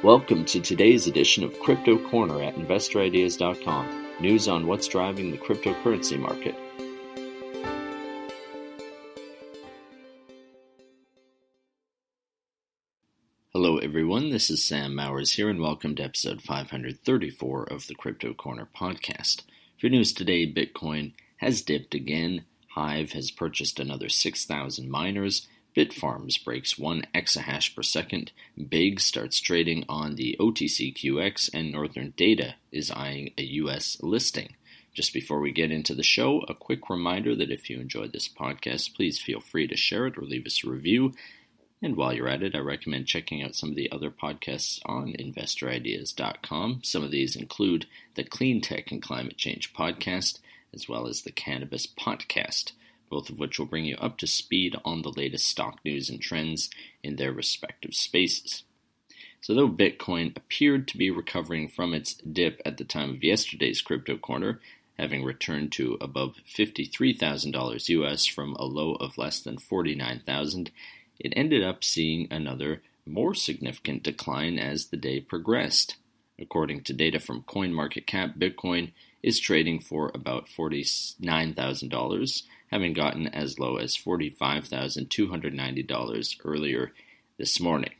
Welcome to today's edition of Crypto Corner at InvestorIdeas.com. News on what's driving the cryptocurrency market. Hello everyone, this is Sam Mowers here and welcome to episode 534 of the Crypto Corner podcast. For news today, Bitcoin has dipped again, HIVE has purchased another 6,000 miners, Bitfarms breaks 1 exahash per second, BIGG starts trading on the OTCQX, and Northern Data is eyeing a US listing. Just before we get into the show, a quick reminder that if you enjoyed this podcast, please feel free to share it or leave us a review. And while you're at it, I recommend checking out some of the other podcasts on InvestorIdeas.com. Some of these include the Clean Tech and Climate Change podcast, as well as the Cannabis podcast, both of which will bring you up to speed on the latest stock news and trends in their respective spaces. So though Bitcoin appeared to be recovering from its dip at the time of yesterday's Crypto Corner, having returned to above $53,000 US from a low of less than $49,000, it ended up seeing another more significant decline as the day progressed. According to data from CoinMarketCap, Bitcoin is trading for about $49,000, having gotten as low as $45,290 earlier this morning.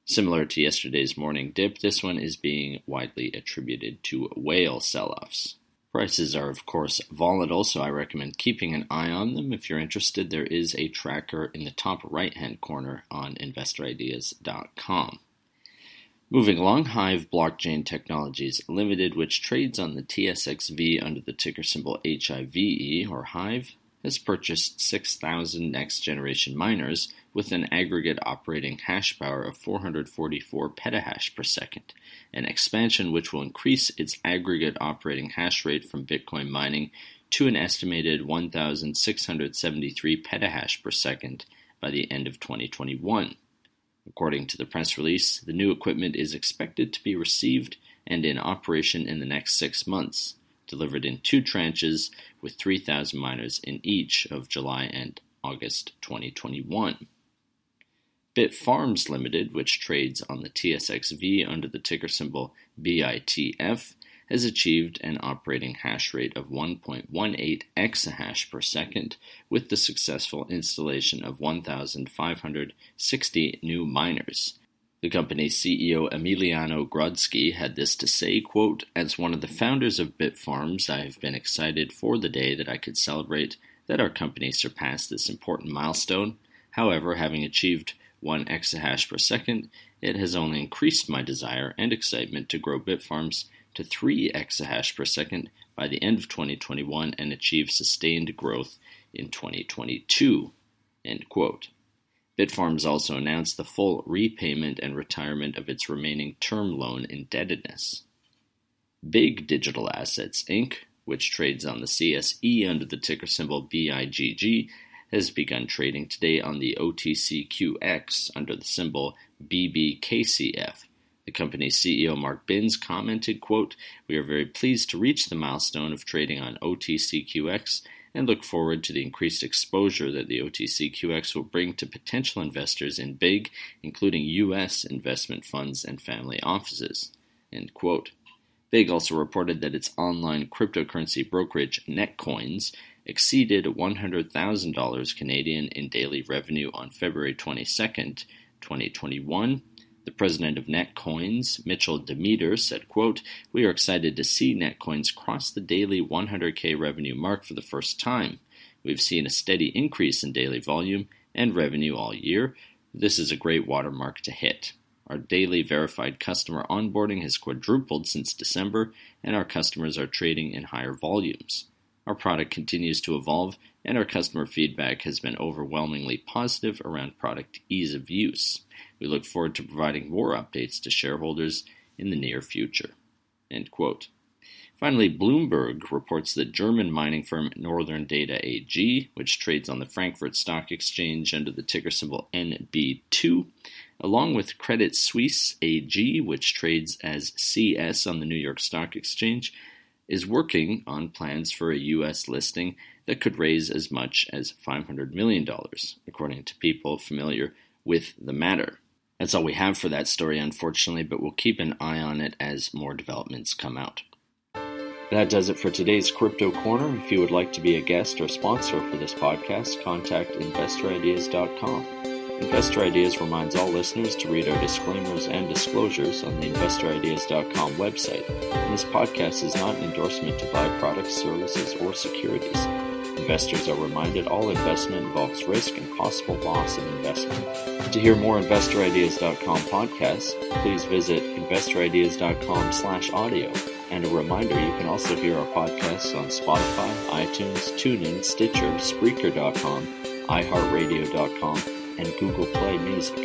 Similar to yesterday's morning dip, this one is being widely attributed to whale sell-offs. Prices are, of course, volatile, so I recommend keeping an eye on them. If you're interested, there is a tracker in the top right-hand corner on InvestorIdeas.com. Moving along, HIVE Blockchain Technologies Limited, which trades on the TSXV under the ticker symbol HIVE, or HIVE, has purchased 6,000 next-generation miners with an aggregate operating hash power of 444 petahash per second, an expansion which will increase its aggregate operating hash rate from Bitcoin mining to an estimated 1,673 petahash per second by the end of 2021. According to the press release, the new equipment is expected to be received and in operation in the next 6 months, delivered in 2 tranches with 3,000 miners in each of July and August 2021. Bitfarms Limited, which trades on the TSXV under the ticker symbol BITF, has achieved an operating hash rate of 1.18 exahash per second with the successful installation of 1,560 new miners. The company's CEO Emiliano Grodzki had this to say, quote, "As one of the founders of Bitfarms, I have been excited for the day that I could celebrate that our company surpassed this important milestone. However, having achieved 1 exahash per second, it has only increased my desire and excitement to grow Bitfarms to 3 exahash per second by the end of 2021 and achieve sustained growth in 2022. End quote. Bitfarms also announced the full repayment and retirement of its remaining term loan indebtedness. BIGG Digital Assets, Inc., which trades on the CSE under the ticker symbol BIGG, has begun trading today on the OTCQX under the symbol BBKCF. The company's CEO Mark Binns commented, quote, "We are very pleased to reach the milestone of trading on OTCQX and look forward to the increased exposure that the OTCQX will bring to potential investors in BIGG, including U.S. investment funds and family offices." End quote. BIGG also reported that its online cryptocurrency brokerage Netcoins exceeded $100,000 Canadian in daily revenue on February 22nd, 2021. The president of Netcoins, Mitchell Demeter, said, quote, "We are excited to see Netcoins cross the daily 100K revenue mark for the first time. We've seen a steady increase in daily volume and revenue all year. This is a great watermark to hit. Our daily verified customer onboarding has quadrupled since December, and our customers are trading in higher volumes. Our product continues to evolve, and our customer feedback has been overwhelmingly positive around product ease of use. We look forward to providing more updates to shareholders in the near future." End quote. Finally, Bloomberg reports that German mining firm Northern Data AG, which trades on the Frankfurt Stock Exchange under the ticker symbol NB2, along with Credit Suisse AG, which trades as CS on the New York Stock Exchange, is working on plans for a U.S. listing that could raise as much as $500 million, according to people familiar with the matter. That's all we have for that story, unfortunately, but we'll keep an eye on it as more developments come out. That does it for today's Crypto Corner. If you would like to be a guest or sponsor for this podcast, contact InvestorIdeas.com. Investor Ideas reminds all listeners to read our disclaimers and disclosures on the InvestorIdeas.com website, and this podcast is not an endorsement to buy products, services, or securities. Investors are reminded all investment involves risk and possible loss of investment. To hear more InvestorIdeas.com podcasts, please visit InvestorIdeas.com/audio. And a reminder, you can also hear our podcasts on Spotify, iTunes, TuneIn, Stitcher, Spreaker.com, iHeartRadio.com, and Google Play Music.